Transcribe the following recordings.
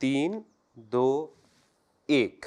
3 2 1।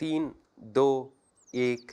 3 2 1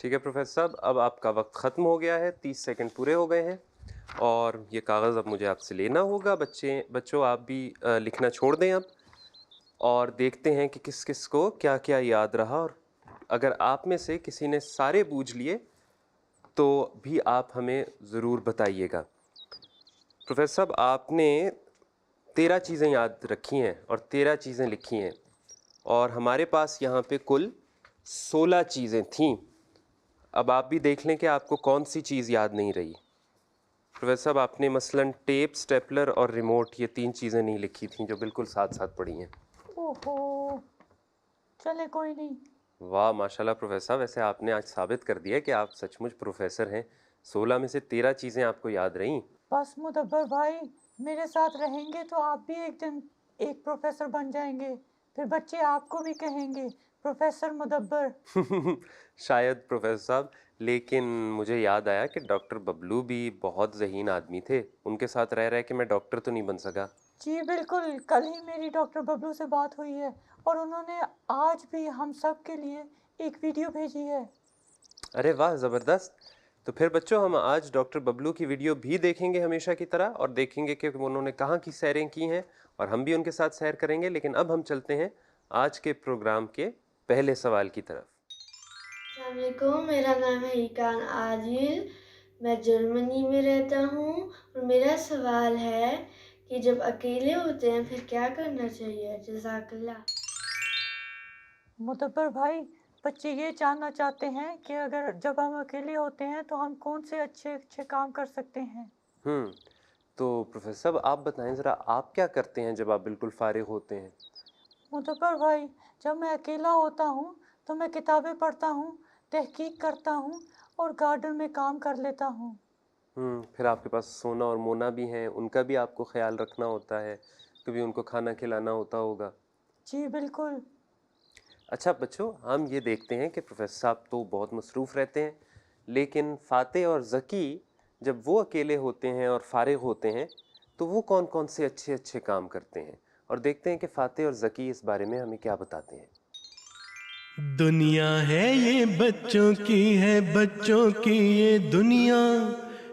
ٹھیک ہے پروفیسر صاحب، اب آپ کا وقت ختم ہو گیا ہے، 30 سیکنڈ پورے ہو گئے ہیں اور یہ کاغذ اب مجھے آپ سے لینا ہوگا۔ بچوں آپ بھی لکھنا چھوڑ دیں اب، اور دیکھتے ہیں کہ کس کس کو کیا کیا یاد رہا، اور اگر آپ میں سے کسی نے سارے بوجھ لیے تو بھی آپ ہمیں ضرور بتائیے گا۔ پروفیسر صاحب آپ نے 13 چیزیں یاد رکھی ہیں اور 13 چیزیں لکھی ہیں، اور ہمارے پاس یہاں پہ کل 16 چیزیں تھیں۔ اب آپ بھی دیکھ لیں کہ آپ کو کون سی چیز یاد نہیں رہی۔ پروفیسر صاحب آپ نے مثلاً ٹیپ، سٹیپلر اور ریموٹ، یہ 3 چیزیں نہیں لکھی تھیں جو بالکل ساتھ ساتھ پڑھی ہیں۔ اوہو، چلے کوئی نہیں۔ واہ ماشاءاللہ پروفیسر صاحب، ویسے آپ نے آج ثابت کر دیا کہ آپ سچ مچ پروفیسر ہیں، 16 میں سے 13 چیزیں آپ کو یاد رہیں۔ بس مدبر بھائی میرے ساتھ رہیں گے تو آپ بھی ایک دن ایک پروفیسر بن جائیں گے، پھر بچے آپ کو بھی کہیں گے پروفیسر مدبر۔ شاید پروفیسر صاحب، لیکن مجھے یاد آیا کہ ڈاکٹر ببلو بھی بہت ذہین آدمی تھے، ان کے ساتھ رہ کے میں ڈاکٹر تو نہیں بن سکا۔ جی بالکل، کل ہی میری ڈاکٹر ببلو سے بات ہوئی ہے اور انہوں نے آج بھی ہم سب کے لیے ایک ویڈیو بھیجی ہے۔ ارے واہ زبردست! تو پھر بچوں ہم آج ڈاکٹر ببلو کی ویڈیو بھی دیکھیں گے ہمیشہ کی طرح، اور دیکھیں گے کہ انہوں نے کہاں کی سیریں کی ہیں، اور ہم بھی ان کے ساتھ سیر کریں گے۔ لیکن اب ہم چلتے ہیں آج کے پروگرام کے پہلے سوال کی طرف۔ السلام علیکم، میرا نام ہے ایکان عادل، میں جرمنی میں رہتا ہوں، اور میرا سوال ہے کہ جب اکیلے ہوتے ہیں پھر کیا کرنا چاہیے؟ جزاک اللہ۔ مدبر بھائی، بچے یہ جاننا چاہتے ہیں کہ اگر جب ہم اکیلے ہوتے ہیں تو ہم کون سے اچھے اچھے کام کر سکتے ہیں۔ تو پروفیسر صاحب آپ بتائیں ذرا، آپ کیا کرتے ہیں جب آپ بالکل فارغ ہوتے ہیں؟ مدبر بھائی، جب میں اکیلا ہوتا ہوں تو میں کتابیں پڑھتا ہوں، تحقیق کرتا ہوں اور گارڈن میں کام کر لیتا ہوں۔ پھر آپ کے پاس سونا اور مونا بھی ہیں، ان کا بھی آپ کو خیال رکھنا ہوتا ہے، کبھی ان کو کھانا کھلانا ہوتا ہوگا۔ جی بالکل۔ اچھا بچوں، ہم یہ دیکھتے ہیں کہ پروفیسر صاحب تو بہت مصروف رہتے ہیں، لیکن فاتح اور ذکی جب وہ اکیلے ہوتے ہیں اور فارغ ہوتے ہیں تو وہ کون کون سے اچھے اچھے کام کرتے ہیں، اور دیکھتے ہیں کہ فاتح اور ذکی اس بارے میں ہمیں کیا بتاتے ہیں۔ دنیا ہے یہ بچوں کی ہے، بچوں کی یہ دنیا،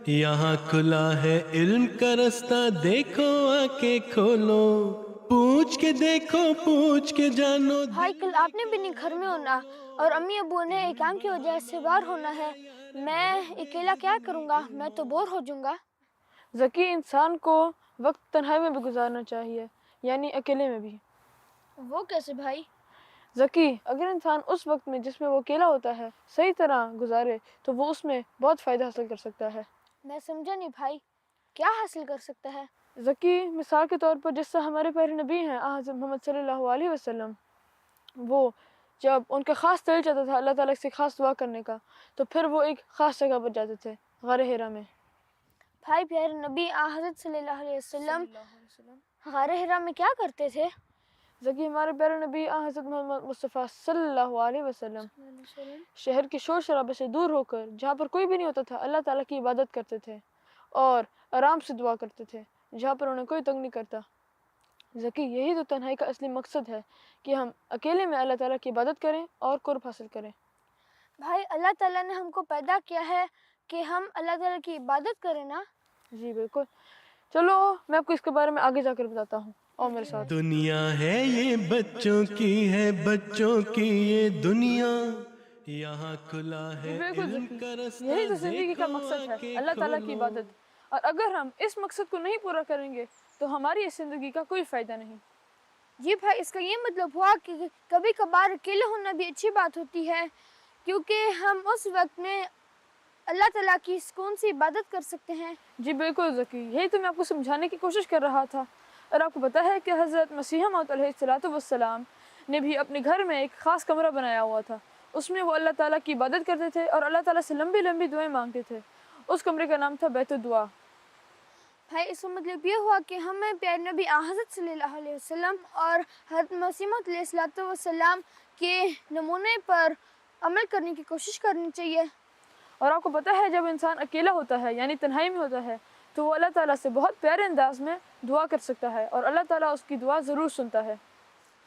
یہاں کھلا ہے علم کا رستہ، دیکھو آ کے کھولو، پوچھ کے دیکھو، پوچھ کے جانو۔ بھائی کل آپ نے بھی نہیں گھر میں ہونا اور امی ابو نے کام کی وجہ سے باہر ہونا ہے، میں اکیلا کیا کروں گا؟ میں تو بور ہو جاؤں گا۔ ذکی انسان کو وقت تنہائی میں بھی گزارنا چاہیے، یعنی اکیلے میں بھی۔ وہ کیسے بھائی؟ ذکی، اگر انسان اس وقت میں جس میں وہ اکیلا ہوتا ہے صحیح طرح گزارے تو وہ اس میں بہت فائدہ حاصل کر سکتا ہے۔ میں سمجھا نہیں بھائی، کیا حاصل کر سکتا ہے؟ ذکی، مثال کے طور پر جس سے ہمارے پیارے نبی ہیں حضرت محمد صلی اللہ علیہ وسلم، وہ جب ان کا خاص دل چاہتا تھا اللہ تعالیٰ سے خاص دعا کرنے کا تو پھر وہ ایک خاص جگہ پر جاتے تھے، غار حرا میں۔ بھائی پیارے نبی حضرت صلی اللہ علیہ وسلم غار حرا میں کیا کرتے تھے؟ ذکی، ہمارے پیارے نبی حضرت محمد مصطفیٰ صلی اللہ علیہ وسلم شہر کے شور شرابے سے دور ہو کر جہاں پر کوئی بھی نہیں ہوتا تھا اللہ تعالیٰ کی عبادت کرتے تھے اور آرام سے دعا کرتے تھے، جہاں پر انہیں کوئی تنگ نہیں کرتا۔ ذکی، یہی تو تنہائی کا اصلی مقصد ہے کہ ہم اکیلے میں اللہ تعالیٰ کی عبادت کریں اور قرب حاصل کریں۔ بھائی اللہ تعالیٰ نے ہم کو پیدا کیا ہے کہ ہم اللہ تعالیٰ کی عبادت کریں نا۔ جی بالکل، چلو میں آپ کو اس کے بارے میں آگے جا کر بتاتا ہوں، اور میرے ساتھ۔ دنیا ہے یہ بچوں کی ہے، بچوں کی یہ دنیا، یہاں کھلا ہے بالکل علم ذکی، کا رستہ، یہی تو زندگی کا دیکھو مقصد آ کے ہے، اللہ تعالیٰ کی کھولو۔ عبادت، اور اگر ہم اس مقصد کو نہیں پورا کریں گے تو ہماری اس زندگی کا کوئی فائدہ نہیں۔ جی بھائی، اس کا یہ مطلب ہوا کہ کبھی کبھار اکیلے ہونا بھی اچھی بات ہوتی ہے، کیونکہ ہم اس وقت میں اللہ تعالیٰ کی سکون سے عبادت کر سکتے ہیں۔ جی بالکل ذکی، یہی تو میں آپ کو سمجھانے کی کوشش کر رہا تھا۔ اور آپ کو پتہ ہے کہ حضرت مسیح موعود علیہ السلام نے بھی اپنے گھر میں ایک خاص کمرہ بنایا ہوا تھا، اس میں وہ اللہ تعالیٰ کی عبادت کرتے تھے اور اللہ تعالیٰ سے لمبی لمبی دعائیں مانگتے تھے۔ اس کمرے کا نام تھا بیت الدعا۔ بھائی اس کا مطلب یہ ہوا کہ ہمیں پیارے نبی حضرت صلی اللہ علیہ وسلم اور حضرت مسیح موعود علیہ السلام کے نمونے پر عمل کرنے کی کوشش کرنی چاہیے۔ اور آپ کو پتہ ہے جب انسان اکیلا ہوتا ہے یعنی تنہائی میں ہوتا ہے تو وہ اللہ تعالیٰ سے بہت پیارے انداز میں دعا کر سکتا ہے اور اللہ تعالیٰ اس کی دعا ضرور سنتا ہے۔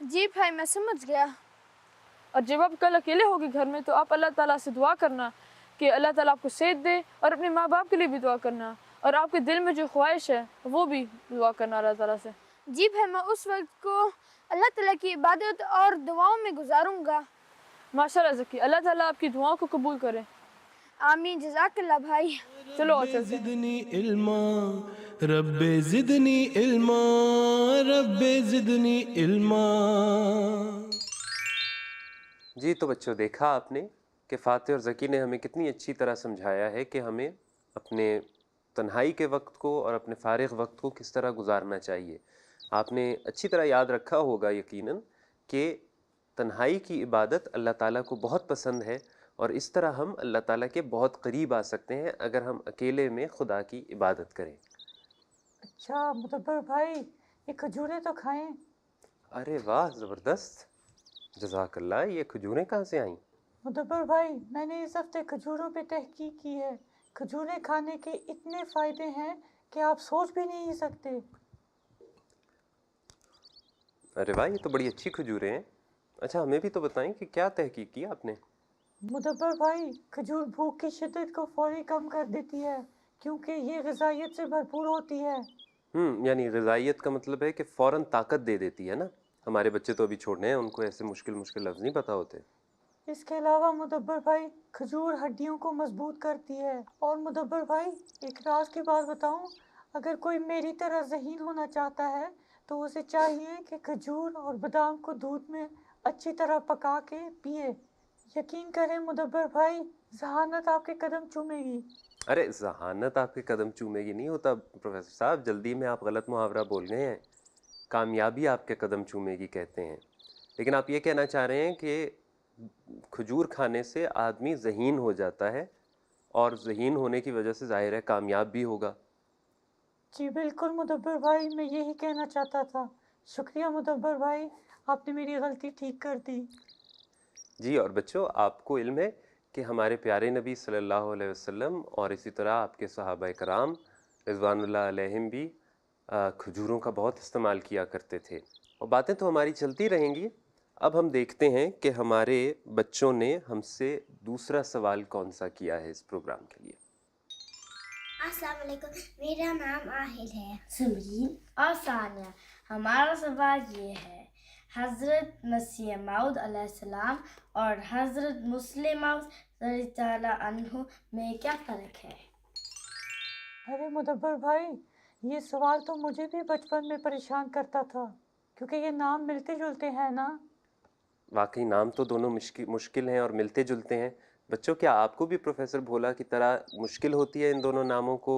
جی بھائی میں سمجھ گیا۔ اور جب آپ کل اکیلے ہوگے گھر میں تو آپ اللہ تعالیٰ سے دعا کرنا کہ اللہ تعالیٰ آپ کو صحت دے، اور اپنے ماں باپ کے لیے بھی دعا کرنا، اور آپ کے دل میں جو خواہش ہے وہ بھی دعا کرنا اللہ تعالیٰ سے۔ جی بھائی، میں اس وقت کو اللہ تعالیٰ کی عبادت اور دعاؤں میں گزاروں گا۔ ماشاء اللہ ذکی، اللہ تعالیٰ آپ کی دعاؤں کو قبول کرے۔ آمین، جزاک اللہ بھائی۔ چلو رب اور چلتے ہیں۔ زدنی علما، رب زدنی علما، رب زدنی علما۔ جی تو بچوں، دیکھا آپ نے کہ فاتح اور ذکی نے ہمیں کتنی اچھی طرح سمجھایا ہے کہ ہمیں اپنے تنہائی کے وقت کو اور اپنے فارغ وقت کو کس طرح گزارنا چاہیے۔ آپ نے اچھی طرح یاد رکھا ہوگا یقیناً کہ تنہائی کی عبادت اللہ تعالیٰ کو بہت پسند ہے، اور اس طرح ہم اللہ تعالیٰ کے بہت قریب آ سکتے ہیں اگر ہم اکیلے میں خدا کی عبادت کریں۔ اچھا مدبر بھائی، یہ کھجوریں تو کھائیں۔ ارے واہ، زبردست، جزاک اللہ۔ یہ کھجوریں کہاں سے آئیں؟ مدبر بھائی، میں نے اس ہفتے کھجوروں پہ تحقیق کی ہے۔ کھجوریں کھانے کے اتنے فائدے ہیں کہ آپ سوچ بھی نہیں سکتے۔ ارے واہ، یہ تو بڑی اچھی کھجوریں ہیں۔ اچھا، ہمیں بھی تو بتائیں کہ کیا تحقیق کی آپ نے؟ مدبر بھائی، کھجور بھوک کی شدت کو فوری کم کر دیتی ہے کیونکہ یہ غذائیت سے بھرپور ہوتی ہے۔ یعنی غذائیت کا مطلب ہے کہ فوراً طاقت دے دیتی ہے نا۔ ہمارے بچے تو ابھی چھوٹے ہیں، ان کو ایسے مشکل لفظ نہیں پتہ ہوتے۔ اس کے علاوہ مدبر بھائی، کھجور ہڈیوں کو مضبوط کرتی ہے۔ اور مدبر بھائی، ایک راز کی بات بتاؤں، اگر کوئی میری طرح ذہین ہونا چاہتا ہے تو اسے چاہیے کہ کھجور اور بادام کو دودھ میں اچھی طرح پکا کے پیے۔ یقین کریں مدبر بھائی، ذہانت آپ کے قدم چومے گی۔ ارے ذہانت آپ کے قدم چومے گی نہیں ہوتا پروفیسر صاحب، جلدی میں آپ غلط محاورہ بول گئے ہیں۔ کامیابی آپ کے قدم چومے گی کہتے ہیں، لیکن آپ یہ کہنا چاہ رہے ہیں کہ کھجور کھانے سے آدمی ذہین ہو جاتا ہے، اور ذہین ہونے کی وجہ سے ظاہر ہے کامیاب بھی ہوگا۔ جی بالکل مدبر بھائی، میں یہی کہنا چاہتا تھا۔ شکریہ مدبر بھائی، آپ نے میری غلطی ٹھیک کر دی۔ جی، اور بچوں، آپ کو علم ہے کہ ہمارے پیارے نبی صلی اللہ علیہ وسلم اور اسی طرح آپ کے صحابہ کرام رضوان اللہ علیہم بھی کھجوروں کا بہت استعمال کیا کرتے تھے، اور باتیں تو ہماری چلتی رہیں گی۔ اب ہم دیکھتے ہیں کہ ہمارے بچوں نے ہم سے دوسرا سوال کون سا کیا ہے اس پروگرام کے لیے۔ السلام علیکم، میرا نام آہل ہے، سمرین اور ثانیہ۔ ہمارا سوال یہ ہے، حضرت مسیح موعود علیہ السلام اور حضرت مسلم موعود رضی تعالیٰ عنہ میں کیا فرق ہے؟ ارے مدبر بھائی، یہ سوال تو مجھے بھی بچپن میں پریشان کرتا تھا، کیونکہ یہ نام ملتے جلتے ہیں نا۔ واقعی نام تو دونوں مشکل ہیں اور ملتے جلتے ہیں۔ بچوں، کیا آپ کو بھی پروفیسر بھولا کی طرح مشکل ہوتی ہے ان دونوں ناموں کو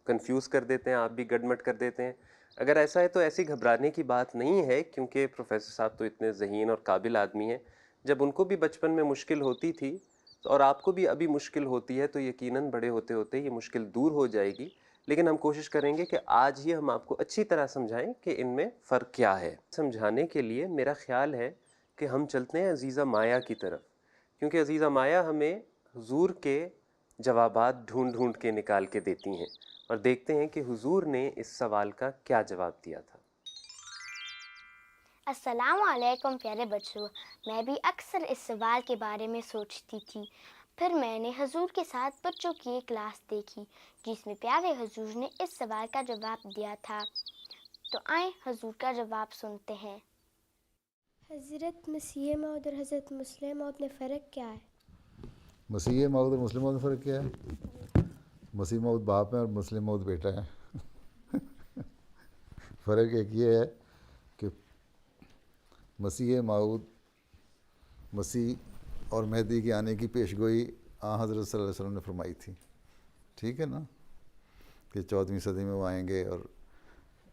کنفیوز کر دیتے ہیں، آپ بھی گڈمٹ کر دیتے ہیں؟ اگر ایسا ہے تو ایسی گھبرانے کی بات نہیں ہے، کیونکہ پروفیسر صاحب تو اتنے ذہین اور قابل آدمی ہیں۔ جب ان کو بھی بچپن میں مشکل ہوتی تھی اور آپ کو بھی ابھی مشکل ہوتی ہے، تو یقیناً بڑے ہوتے ہوتے یہ مشکل دور ہو جائے گی۔ لیکن ہم کوشش کریں گے کہ آج ہی ہم آپ کو اچھی طرح سمجھائیں کہ ان میں فرق کیا ہے۔ سمجھانے کے لیے میرا خیال ہے کہ ہم چلتے ہیں عزیزہ مایا کی طرف، کیونکہ عزیزہ مایا ہمیں حضور کے جوابات ڈھونڈ کے نکال کے دیتی ہیں، اور دیکھتے ہیں کہ حضور نے اس سوال کا کیا جواب دیا تھا۔ السلام علیکم پیارے بچوں، میں بھی اکثر اس سوال کے بارے میں سوچتی تھی۔ پھر میں نے حضور کے ساتھ بچوں کی ایک کلاس دیکھی جس میں پیارے حضور نے اس سوال کا جواب دیا تھا۔ تو آئیں حضور کا جواب سنتے ہیں۔ حضرت مسیح موعود اور حضرت مسلم موعود میں فرق کیا ہے؟ مسیح موعود اور مسلم موعود میں فرق کیا ہے؟ مسیح موعود باپ ہے اور مسلم موعود بیٹا ہے۔ فرق ایک یہ ہے کہ مسیح موعود مسیح اور مہدی کے آنے کی پیشگوئی حضرت صلی اللہ علیہ وسلم نے فرمائی تھی، ٹھیک ہے نا، کہ 14ویں صدی میں وہ آئیں گے اور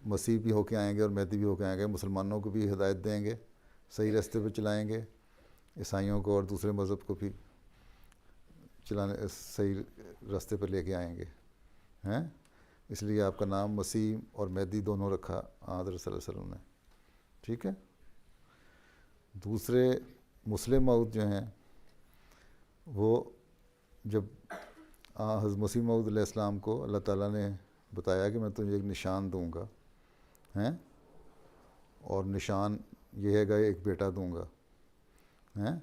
مسیح بھی ہو کے آئیں گے اور مہدی بھی ہو کے آئیں گے، مسلمانوں کو بھی ہدایت دیں گے، صحیح راستے پہ چلائیں گے، عیسائیوں کو اور دوسرے مذہب کو بھی صحیح راستے پر لے کے آئیں گے، ہیں، اس لیے آپ کا نام مسیح اور مہدی دونوں رکھا حضرت صلی اللہ علیہ وسلم نے، ٹھیک ہے۔ دوسرے مسلم موعود جو ہیں وہ جب حضرت مسیح موعود علیہ السلام کو اللہ تعالیٰ نے بتایا کہ میں تجھے ایک نشان دوں گا، ہیں، اور نشان یہ ہے گا ایک بیٹا دوں گا، ہیں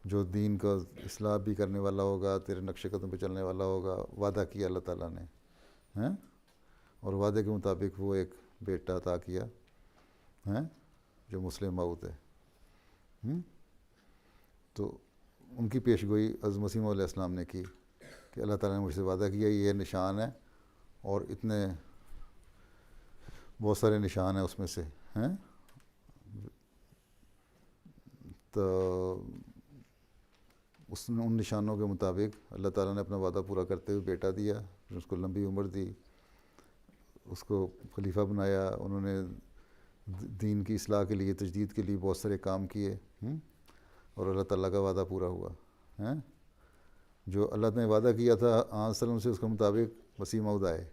جو دین کا اصلاح بھی کرنے والا ہوگا, تیرے نقش قدم پہ چلنے والا ہوگا. وعدہ کیا اللہ تعالیٰ نے ہیں, اور وعدے کے مطابق وہ ایک بیٹا عطا کیا ہیں جو مسلم موعود ہے. تو ان کی پیش گوئی حضرت مسیح موعود علیہ السلام نے کی کہ اللہ تعالیٰ نے مجھ سے وعدہ کیا, یہ نشان ہے, اور اتنے بہت سارے نشان ہیں اس میں سے ہیں. تو ان نشانوں کے مطابق اللہ تعالیٰ نے اپنا وعدہ پورا کرتے ہوئے بیٹا دیا, اس کو لمبی عمر دی, اس کو خلیفہ بنایا. انہوں نے دین کی اصلاح کے لیے, تجدید کے لیے بہت سارے کام کیے, اور اللہ تعالیٰ کا وعدہ پورا ہوا ہیں. جو اللہ نے وعدہ کیا تھا آن وسلم سے, اس کے مطابق مسیح موعود آئے.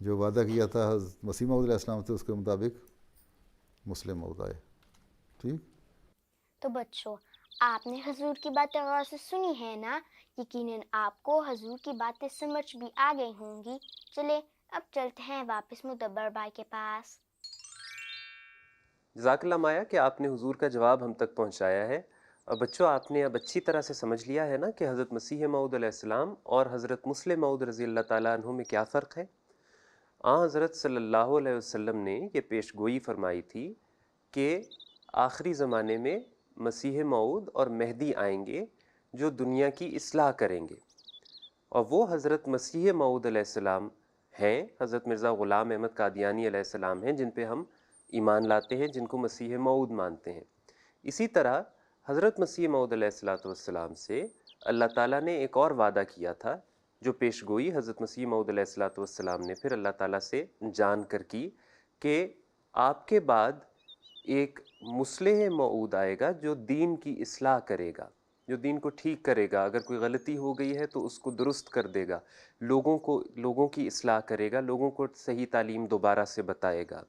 جو وعدہ کیا تھا حضرت مسیح موعود علیہ السلام سے, اس کے مطابق مسلم موعود آئے. ٹھیک. تو بچوں, آپ نے حضور کی باتیں غور سے سنی ہے نا؟ یقیناً آپ کو حضور کی باتیں سمجھ بھی آ گئی ہوں گی. چلے اب چلتے ہیں واپس مدبر بھائی کے پاس. جزاک اللہ مایا کہ آپ نے حضور کا جواب ہم تک پہنچایا ہے. اور بچوں, آپ نے اب اچھی طرح سے سمجھ لیا ہے نا کہ حضرت مسیح موعود علیہ السلام اور حضرت مسلم موعود رضی اللہ تعالیٰ عنہ میں کیا فرق ہے. حضرت صلی اللہ علیہ وسلم نے یہ پیش گوئی فرمائی تھی کہ آخری زمانے میں مسیح موعود اور مہدی آئیں گے جو دنیا کی اصلاح کریں گے, اور وہ حضرت مسیح موعود علیہ السلام ہیں, حضرت مرزا غلام احمد قادیانی علیہ السلام ہیں, جن پہ ہم ایمان لاتے ہیں, جن کو مسیح موعود مانتے ہیں. اسی طرح حضرت مسیح موعود علیہ السلام سے اللہ تعالیٰ نے ایک اور وعدہ کیا تھا, جو پیش گوئی حضرت مسیح موعود علیہ السلام نے پھر اللہ تعالیٰ سے جان کر کی کہ آپ کے بعد ایک مصلح موعود آئے گا جو دین کی اصلاح کرے گا, جو دین کو ٹھیک کرے گا. اگر کوئی غلطی ہو گئی ہے تو اس کو درست کر دے گا, لوگوں کی اصلاح کرے گا, لوگوں کو صحیح تعلیم دوبارہ سے بتائے گا.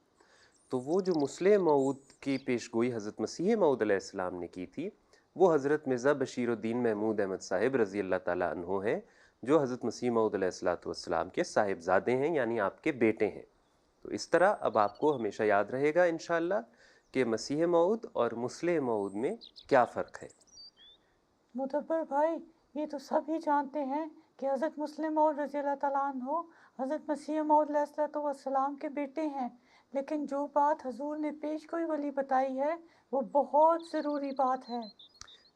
تو وہ جو مصلح موعود کی پیش گوئی حضرت مسیح موعود علیہ السلام نے کی تھی, وہ حضرت مرزا بشیر الدین محمود احمد صاحب رضی اللہ تعالیٰ عنہ ہیں, جو حضرت مسیح موعود علیہ السلام کے صاحبزادے ہیں, یعنی آپ کے بیٹے ہیں. تو اس طرح اب آپ کو ہمیشہ یاد رہے گا انشاءاللہ کہ مسیح موعود اور مصلح موعود میں کیا فرق ہے. مدبر بھائی, یہ تو سب ہی جانتے ہیں کہ حضرت مسلم موعود رضی اللہ تعالیٰ عنہ حضرت مسیح موعود علیہ السلام کے بیٹے ہیں, لیکن جو بات حضور نے پیش گوئی والی بتائی ہے وہ بہت ضروری بات ہے.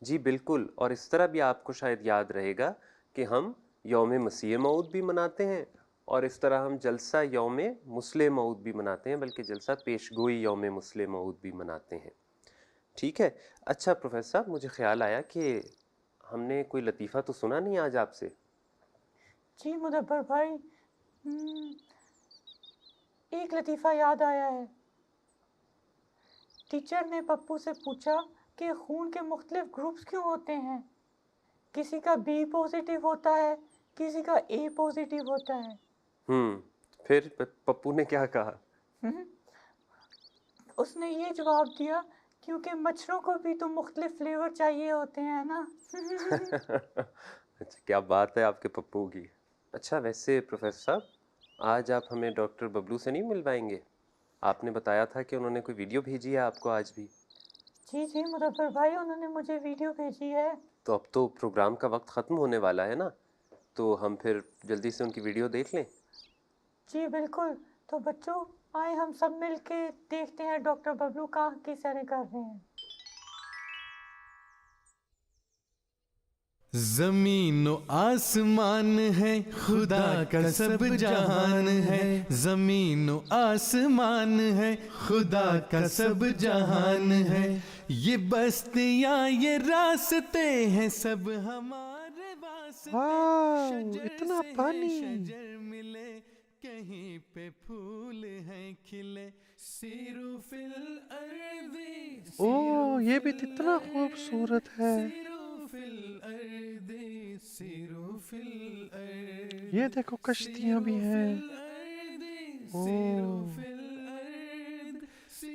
جی بالکل, اور اس طرح بھی آپ کو شاید یاد رہے گا کہ ہم یوم مسیح موعود بھی مناتے ہیں, اور اس طرح ہم جلسہ یوم مصلح موعود بھی مناتے ہیں, بلکہ جلسہ پیش گوئی یوم مصلح موعود بھی مناتے ہیں. ٹھیک ہے. اچھا پروفیسر صاحب, مجھے خیال آیا کہ ہم نے کوئی لطیفہ تو سنا نہیں آج آپ سے. جی مدبر بھائی, ایک لطیفہ یاد آیا ہے. ٹیچر نے پپو سے پوچھا کہ خون کے مختلف گروپس کیوں ہوتے ہیں. کسی کا بی پوزیٹیو ہوتا ہے, کسی کا اے پوزیٹیو ہوتا ہے. پھر پپو نے کیا کہا؟ اس نے یہ جواب دیا, کیونکہ مچھروں کو بھی تو مختلف فلیور چاہیے ہوتے ہیں نا. اچھا, کیا بات ہے آپ کے پپو کی. اچھا ویسے پروفیسر صاحب, آج آپ ہمیں ڈاکٹر ببلو سے نہیں ملوائیں گے؟ آپ نے بتایا تھا کہ انہوں نے کوئی ویڈیو بھیجی ہے آپ کو آج بھی. جی مدبر بھائی, انہوں نے مجھے ویڈیو بھیجی ہے. تو اب تو پروگرام کا وقت ختم ہونے والا ہے نا, تو ہم پھر جلدی سے ان کی ویڈیو دیکھ لیں. جی بالکل. تو بچوں آئے ہم سب مل کے دیکھتے ہیں ڈاکٹر ببلو کہاں کی سیریں کر رہے ہیں. زمین و آسمان ہے, خدا کا سب جہان ہے. زمین و آسمان ہے, خدا کا سب جہان ہے. یہ بستیاں یہ راستے ہیں, سب ہمارے واسطے. اتنا پانی, شجر ملے کہیں پہ پھول ہیں کھلے. سیرو فی الارض, اوہ یہ بھی کتنا خوبصورت ہے. یہ دیکھو کشتیاں بھی ہیں.